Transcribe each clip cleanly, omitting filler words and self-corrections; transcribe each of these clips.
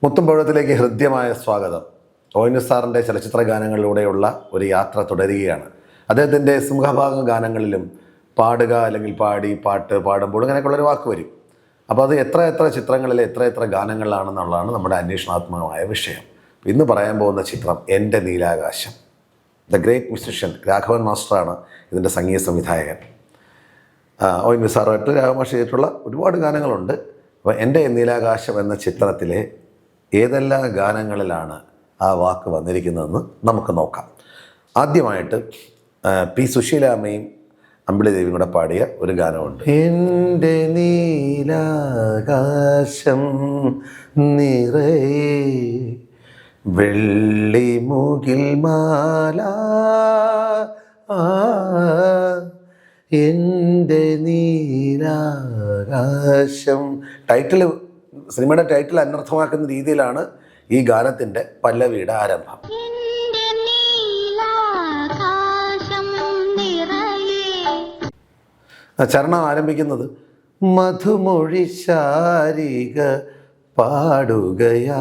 മുത്തുംപഴത്തിലേക്ക് ഹൃദ്യമായ സ്വാഗതം. ONS സാറിൻ്റെ ചലച്ചിത്ര ഗാനങ്ങളിലൂടെയുള്ള ഒരു യാത്ര തുടരുകയാണ്. അദ്ദേഹത്തിൻ്റെ സിംഹഭാഗം ഗാനങ്ങളിലും പാടുക അല്ലെങ്കിൽ പാടി പാട്ട് പാടുമ്പോൾ അങ്ങനെയൊക്കെയുള്ളൊരു വാക്ക് വരും. അപ്പോൾ അത് എത്ര ചിത്രങ്ങളിലെ എത്ര ഗാനങ്ങളിലാണെന്നുള്ളതാണ് നമ്മുടെ അന്വേഷണാത്മകമായ വിഷയം. ഇന്ന് പറയാൻ പോകുന്ന ചിത്രം എൻ്റെ നീലാകാശം. ദ ഗ്രേറ്റ് മ്യൂസിഷ്യൻ രാഘവൻ മാസ്റ്ററാണ് ഇതിൻ്റെ സംഗീത സംവിധായകൻ. ONS സാറുമായിട്ട് രാഘവമാഷ് ചെയ്തിട്ടുള്ള ഒരുപാട് ഗാനങ്ങളുണ്ട്. അപ്പോൾ എൻ്റെ നീലാകാശം എന്ന ചിത്രത്തിലെ ഏതെല്ലാം ഗാനങ്ങളിലാണ് ആ വാക്ക് വന്നിരിക്കുന്നതെന്ന് നമുക്ക് നോക്കാം. ആദ്യമായിട്ട് പി സുശീലാമ്മയും അമ്പിളി ദേവിയും കൂടെ പാടിയ ഒരു ഗാനമുണ്ട്. എൻ്റെ നീലാകാശം നിറയെ വെള്ളിമുകിൽ മാല, എൻ്റെ നീലാകാശം. സിനിമയുടെ ടൈറ്റിൽ അനർത്ഥമാക്കുന്ന രീതിയിലാണ് ഈ ഗാനത്തിൻ്റെ പല്ലവിയുടെ ആരംഭം. ചരണം ആരംഭിക്കുന്നത് മധുമൊഴി ശാരിക പാടുകയാണൻ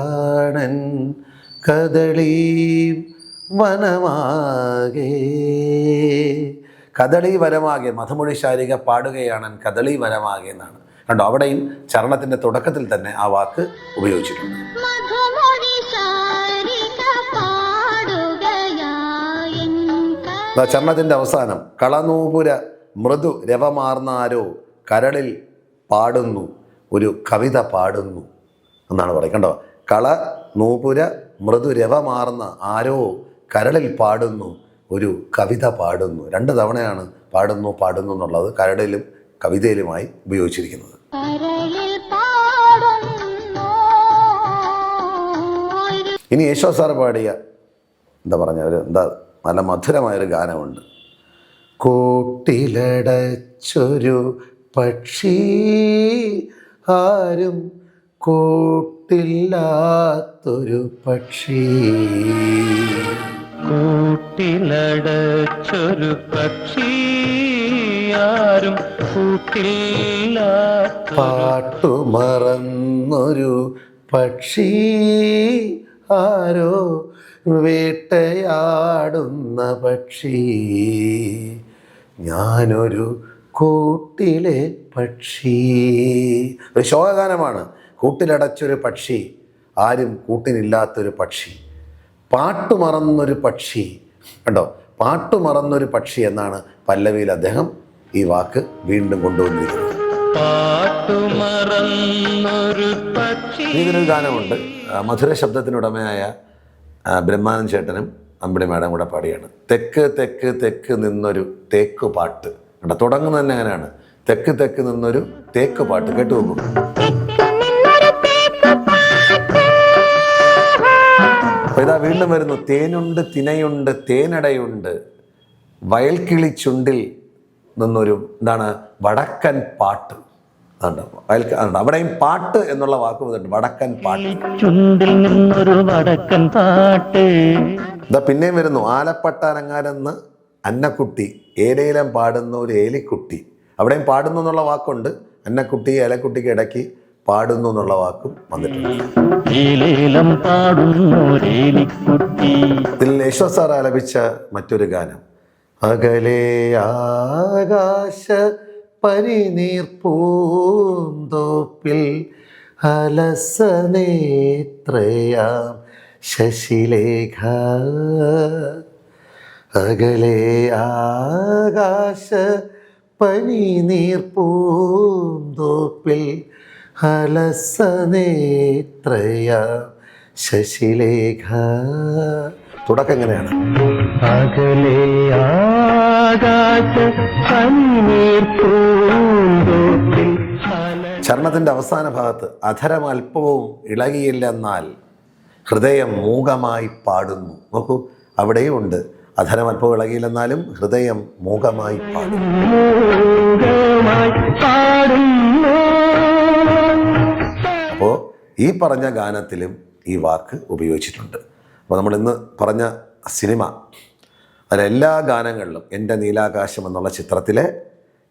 കദളി വനമാകെ. കദളി വനമാകെ, മധുമൊഴി ശാരിക പാടുകയാണൻ കദളി വനമാകെ എന്നാണ്. കണ്ടോ, അവിടെയും ചരണത്തിൻ്റെ തുടക്കത്തിൽ തന്നെ ആ വാക്ക് ഉപയോഗിച്ചിട്ടുണ്ട്. ചരണത്തിൻ്റെ അവസാനം കളനൂപുര മൃദു രവമാർന്നാരോ കരളിൽ പാടുന്നു ഒരു കവിത പാടുന്നു എന്നാണ് പറയുക. കണ്ടോ, കള നൂപുര മൃദു രവമാർന്ന ആരോ കരളിൽ പാടുന്നു ഒരു കവിത പാടുന്നു. 2 തവണയാണ് പാടുന്നു എന്നുള്ളത് കരളിലും കവിതയിലുമായി ഉപയോഗിച്ചിരിക്കുന്നത്. ഇനി യേശുദാസ് സാർ പാടിയ നല്ല മധുരമായൊരു ഗാനമുണ്ട്. കൂട്ടിലടച്ചൊരു പക്ഷി ആരും കൂട്ടില്ലാത്തൊരു പക്ഷി, കൂട്ടിലടച്ചൊരു പക്ഷി ആരും കൂട്ടില്ല, പാട്ടുമറന്നൊരു പക്ഷി ആരോ വേട്ടയാടുന്ന പക്ഷി, ഞാനൊരു കൂട്ടിലെ പക്ഷി. ഒരു ശോകഗാനമാണ്. കൂട്ടിലടച്ചൊരു പക്ഷി ആരും കൂട്ടിനില്ലാത്തൊരു പക്ഷി, പാട്ടുമറന്നൊരു പക്ഷി. കണ്ടോ, പാട്ടുമറന്നൊരു പക്ഷി എന്നാണ് പല്ലവിയിൽ അദ്ദേഹം ഈ വാക്ക് വീണ്ടും കൊണ്ടുവന്നിരിക്കുന്നത്. ഇതിനൊരു ഗാനമുണ്ട്. മധുര ശബ്ദത്തിനുടമയായ ബ്രഹ്മാനന്ദ ചേട്ടനും അമ്പിളി മാഡം കൂടെ പാടിയാണ്. തെക്ക് തെക്ക് തെക്ക് നിന്നൊരു തേക്ക് പാട്ട്. കണ്ടോ, തുടങ്ങുന്നത് തന്നെ അങ്ങനെയാണ്. തെക്ക് തെക്ക് നിന്നൊരു തേക്ക് പാട്ട്. കേട്ടു നോക്കും. അപ്പോൾ ഇതാ വീണ്ടും വരുന്നു. തേനുണ്ട് തിനയുണ്ട് തേനടയുണ്ട് വയൽക്കിളി ചുണ്ടിൽ നിന്നൊരു വടക്കൻ പാട്ട്. അവിടെയും പാട്ട് എന്നുള്ള വാക്ക് വന്നിട്ടുണ്ട്. വടക്കൻ പാട്ട്, ചുണ്ടിൽ നിന്നൊരു വടക്കൻ പാട്ട്. ഇതാ പിന്നെയും വരുന്നു. ആലപ്പട്ടാനങ്ങാരെന്ന് അന്നക്കുട്ടി ഏലയിലം പാടുന്ന ഒരു ഏലിക്കുട്ടി. അവിടെയും പാടുന്നു എന്നുള്ള വാക്കുണ്ട്. അന്നക്കുട്ടി ഏലക്കുട്ടിക്ക് ഇടയ്ക്ക് പാടുന്നു എന്നുള്ള വാക്കും വന്നിട്ടുണ്ട്. ഇതിൽ യേശുദാസ് സാർ ആലപിച്ച മറ്റൊരു ഗാനം അകലെ ആകാശ പരിനീർപ്പൂന്തോപ്പിൽ അലസനേത്രയാം ശശിലേഖ. അകലെ ആകാശ പരിനീർപ്പൂന്തോപ്പിൽ അലസനേത്രയാം ശശിലേഖ. തുടക്കം എങ്ങനെയാണ്? അകലെ ആകാശ പനിനീർപ്പൂന്തോപ്പിൽ. ചരണത്തിൻ്റെ അവസാന ഭാഗത്ത് അധരം അല്പവും ഇളകിയില്ലെന്നാൽ ഹൃദയം മൂകമായി പാടുന്നു. നോക്കൂ, അവിടെയും ഉണ്ട്. അധരം അല്പവും ഇളകിയില്ലെന്നാലും ഹൃദയം മൂകമായി പാടുന്നു. അപ്പോൾ ഈ പറഞ്ഞ ഗാനത്തിലും ഈ വാക്ക് ഉപയോഗിച്ചിട്ടുണ്ട്. അപ്പോൾ നമ്മൾ ഇന്ന് പറഞ്ഞ സിനിമ അതിലെല്ലാ ഗാനങ്ങളിലും എൻ്റെ നീലാകാശം എന്നുള്ള ചിത്രത്തിലെ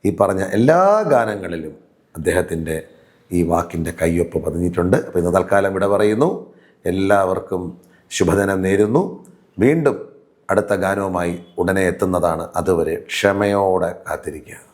ഈ പറഞ്ഞ എല്ലാ ഗാനങ്ങളിലും അദ്ദേഹത്തിൻ്റെ ഈ വാക്കിൻ്റെ കയ്യൊപ്പ് പതിഞ്ഞിട്ടുണ്ട്. അപ്പോൾ ഇന്ന് തൽക്കാലം ഇവിടെ പറയുന്നു. എല്ലാവർക്കും ശുഭദിനം നേരുന്നു. വീണ്ടും അടുത്ത ഗാനവുമായി ഉടനെ എത്തുന്നതാണ്. അതുവരെ ക്ഷമയോടെ കാത്തിരിക്കുക.